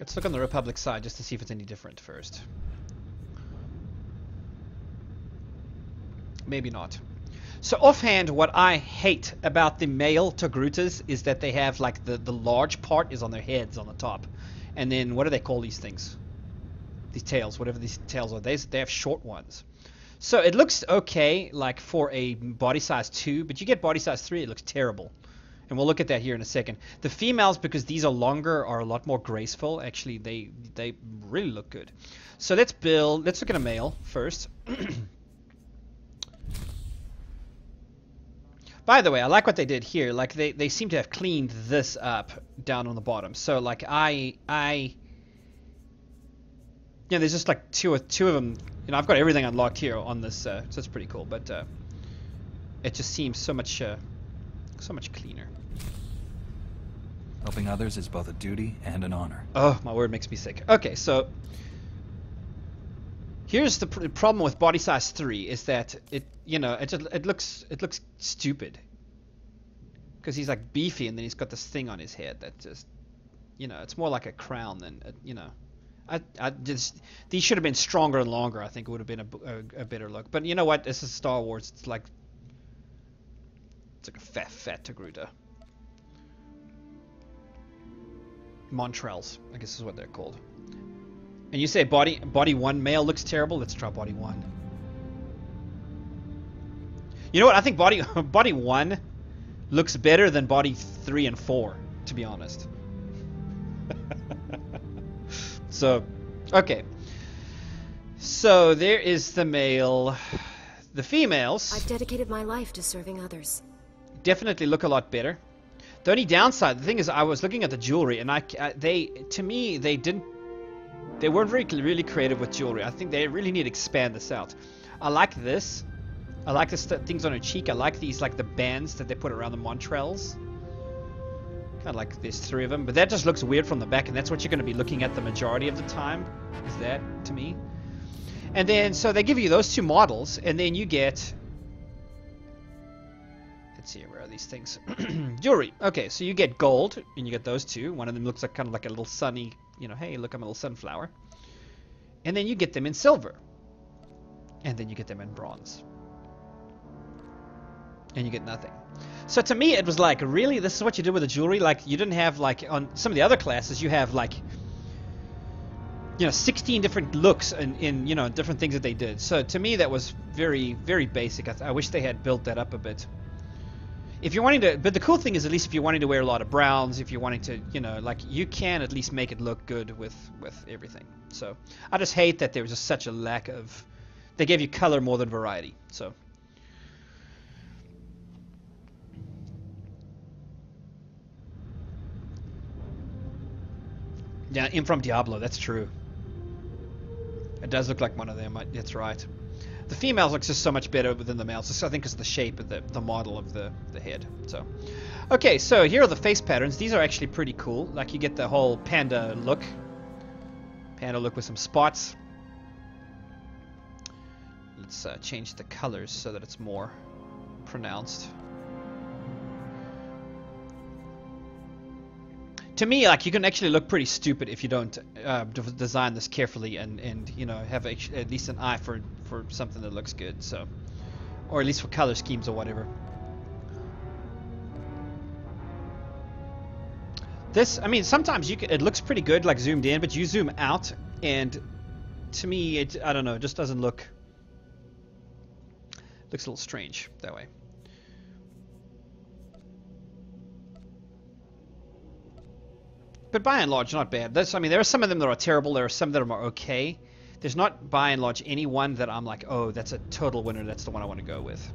Let's look on the Republic side just to see if it's any different first. Maybe not. So offhand, what I hate about the male Togrutas is that they have like the large part is on their heads on the top. And then what do they call these things? These tails, whatever these tails are, they have short ones. So it looks okay like for a body size 2, but you get body size 3, it looks terrible. And we'll look at that here in a second. The females, because these are longer, are a lot more graceful. Actually, they really look good. So let's look at a male first. By the way, I like what they did here. Like they seem to have cleaned this up down on the bottom. So like yeah, there's just like two of them. You know, I've got everything unlocked here on this, so it's pretty cool. But it just seems so much cleaner. Helping others is both a duty and an honor. Oh, my word, makes me sick. Okay, so here's the problem with body size 3 is that it looks stupid because he's like beefy and then he's got this thing on his head that just, you know, it's more like a crown than you know. These should have been stronger and longer. I think it would have been a better look. But you know what? This is Star Wars. It's like a fat Togruta. Montrels, I guess is what they're called. And you say body 1 male looks terrible. Let's try body 1. You know what? I think body 1 looks better than body 3 and 4, to be honest. So, okay. So there is the male. The females. I've dedicated my life to serving others. Definitely look a lot better. The only downside, the thing is, I was looking at the jewelry, and to me, they weren't really creative with jewelry. I think they really need to expand this out. I like this. I like the things on her cheek. I like these, like the bands that they put around the Montrels. Kind of like there's 3 of them, but that just looks weird from the back, and that's what you're going to be looking at the majority of the time. Is that, to me? And then, so they give you those 2 models, and then you get. Let's see, where are these things? Jewelry. Okay, so you get gold, and you get those 2. One of them looks like kind of like a little sunny, you know, hey, look, I'm a little sunflower. And then you get them in silver. And then you get them in bronze. And you get nothing. So to me, it was like, really? This is what you did with the jewelry? Like, you didn't have, like, on some of the other classes, you have, like, you know, 16 different looks in you know, different things that they did. So to me, that was very, very basic. I wish they had built that up a bit. If you're wanting to, but the cool thing is, at least if you're wanting to wear a lot of browns, if you're wanting to, you know, like, you can at least make it look good with everything. So I just hate that there was just such a lack of, they gave you color more than variety. So yeah, in from Diablo, that's true. It does look like one of them. That's right. The females looks just so much better than the males. Just, I think, because of the shape of the model of the head. So, okay, so here are the face patterns. These are actually pretty cool. Like, you get the whole panda look. Panda look with some spots. Let's change the colors so that it's more pronounced. To me, like, you can actually look pretty stupid if you don't design this carefully and you know, have at least an eye for something that looks good. So, or at least for color schemes or whatever. This, I mean, sometimes it looks pretty good, like zoomed in, but you zoom out, and to me, I don't know, it just doesn't look. Looks a little strange that way. But by and large, not bad. I mean, there are some of them that are terrible. There are some that are okay. There's not, by and large, any one that I'm like, oh, that's a total winner. That's the one I want to go with.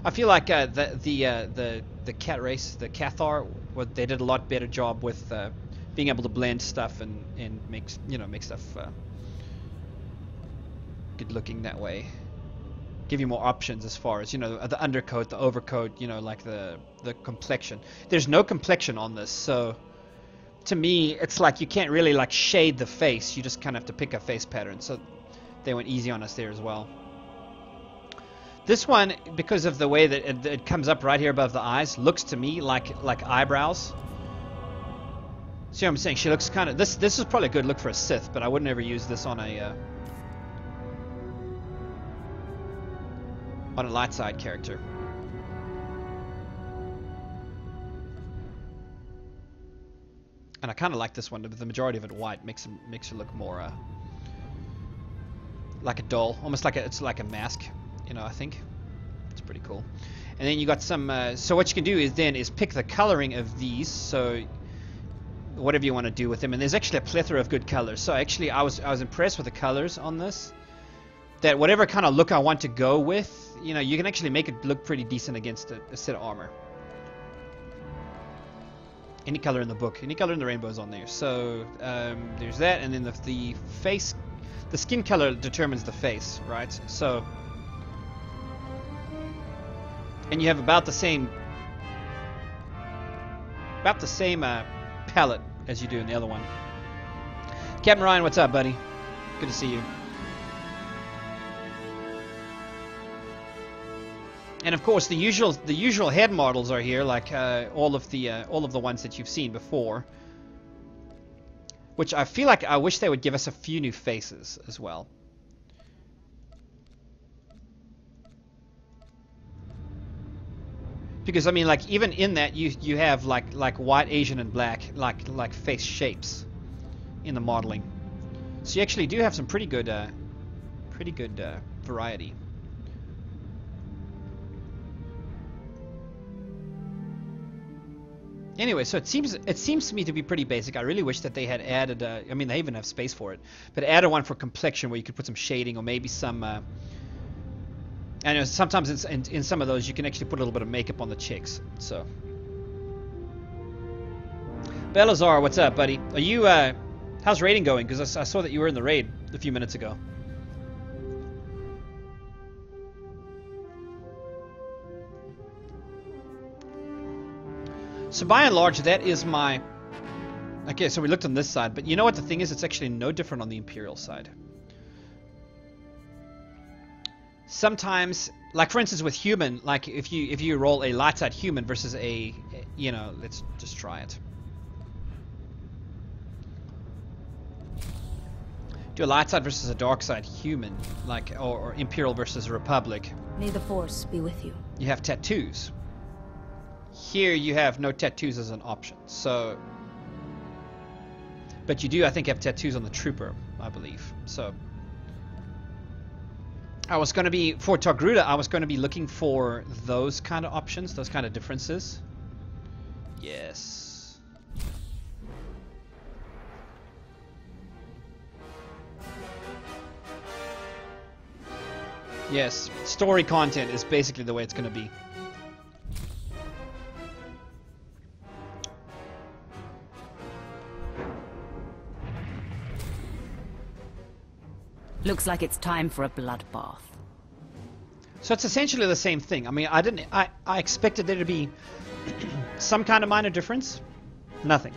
I feel like the cat race, the Cathar, they did a lot better job with being able to blend stuff and make stuff good looking that way. Give you more options as far as, you know, the undercoat, the overcoat, you know, like the complexion. There's no complexion on this, so. To me, it's like you can't really like shade the face. You just kind of have to pick a face pattern. So they went easy on us there as well. This one, because of the way that it comes up right here above the eyes, looks to me like eyebrows. See what I'm saying? She looks kind of... This is probably a good look for a Sith, but I wouldn't ever use this on a light side character. And I kind of like this one, but the majority of it white makes her look more like a doll, almost like it's like a mask, you know. I think it's pretty cool. And then you got some. So what you can do is pick the coloring of these. So whatever you want to do with them, and there's actually a plethora of good colors. So actually, I was impressed with the colors on this. That whatever kind of look I want to go with, you know, you can actually make it look pretty decent against a set of armor. Any color in the book, any color in the rainbow is on there. So there's that, and then the face, the skin color determines the face, right? So, and you have about the same palette as you do in the other one. Captain Ryan, what's up, buddy? Good to see you. And of course, the usual head models are here, like all of the ones that you've seen before. Which I feel like I wish they would give us a few new faces as well. Because I mean, like even in that, you have like white, Asian, and black like face shapes in the modeling. So you actually do have some pretty good variety. Anyway, so it seems to me to be pretty basic. I really wish that they had added. I mean, they even have space for it, but added one for complexion where you could put some shading or maybe some. I know sometimes in some of those you can actually put a little bit of makeup on the chicks. So, Belazar, what's up, buddy? Are you? How's raiding going? Because I saw that you were in the raid a few minutes ago. So by and large, that is my... Okay, so we looked on this side, but you know what the thing is? It's actually no different on the Imperial side. Sometimes, like for instance with human, like if you roll a light side human versus a, you know, let's just try it. Do a light side versus a dark side human, like or Imperial versus Republic. May the Force be with you. You have tattoos. Here you have no tattoos as an option, so... But you do, I think, have tattoos on the Trooper, I believe, so... I was going to be, for Togruta, I was going to be looking for those kind of options, those kind of differences. Yes. Yes, story content is basically the way it's going to be. Looks like it's time for a bloodbath. So it's essentially the same thing. I mean, I expected there to be some kind of minor difference. Nothing.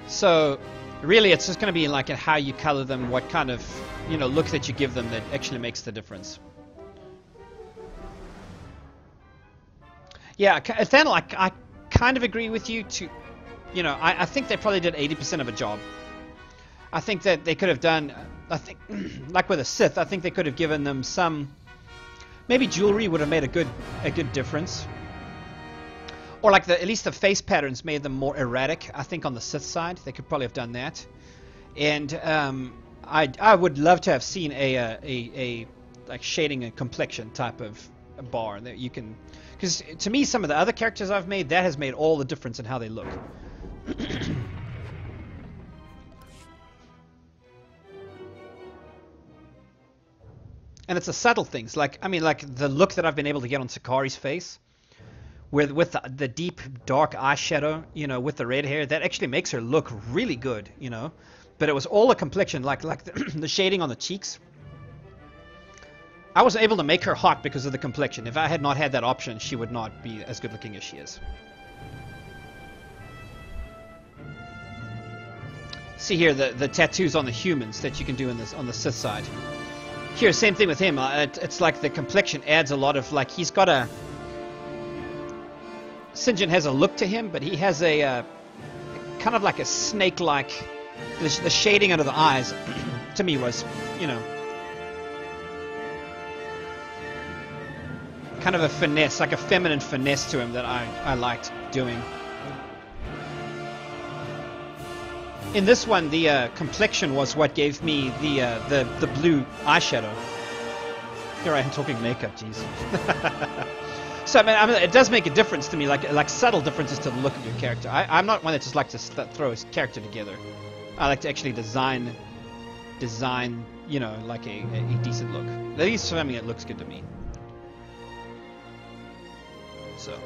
So really it's just going to be like in how you color them, what kind of, you know, look that you give them that actually makes the difference. Yeah, Nathaniel, I kind of agree with you to, you know, I think they probably did 80% of a job. I think that they could have done, I think, like with a Sith, I think they could have given them some, maybe jewelry would have made a good difference. Or like at least the face patterns made them more erratic. I think on the Sith side, they could probably have done that. And I would love to have seen a like shading and complexion type of a bar that you can, because to me some of the other characters I've made, that has made all the difference in how they look. And it's the subtle things, like, I mean, like the look that I've been able to get on Sakari's face, with the deep dark eyeshadow, you know, with the red hair, that actually makes her look really good, you know. But it was all the complexion, like the shading on the cheeks. I was able to make her hot because of the complexion. If I had not had that option, she would not be as good looking as she is. See here the tattoos on the humans that you can do on the Sith side. Here, same thing with him. It's like the complexion adds a lot of, like, he's got a... St. John has a look to him, but he has a kind of like a snake-like. The shading under the eyes, to me, was, you know, kind of a finesse, like a feminine finesse to him that I liked doing. In this one, the complexion was what gave me the blue eyeshadow. Here I am talking makeup, jeez. So I mean, it does make a difference to me, like subtle differences to the look of your character. I'm not one that just likes to throw his character together. I like to actually design, you know, like a decent look. At least something that looks good to me. So.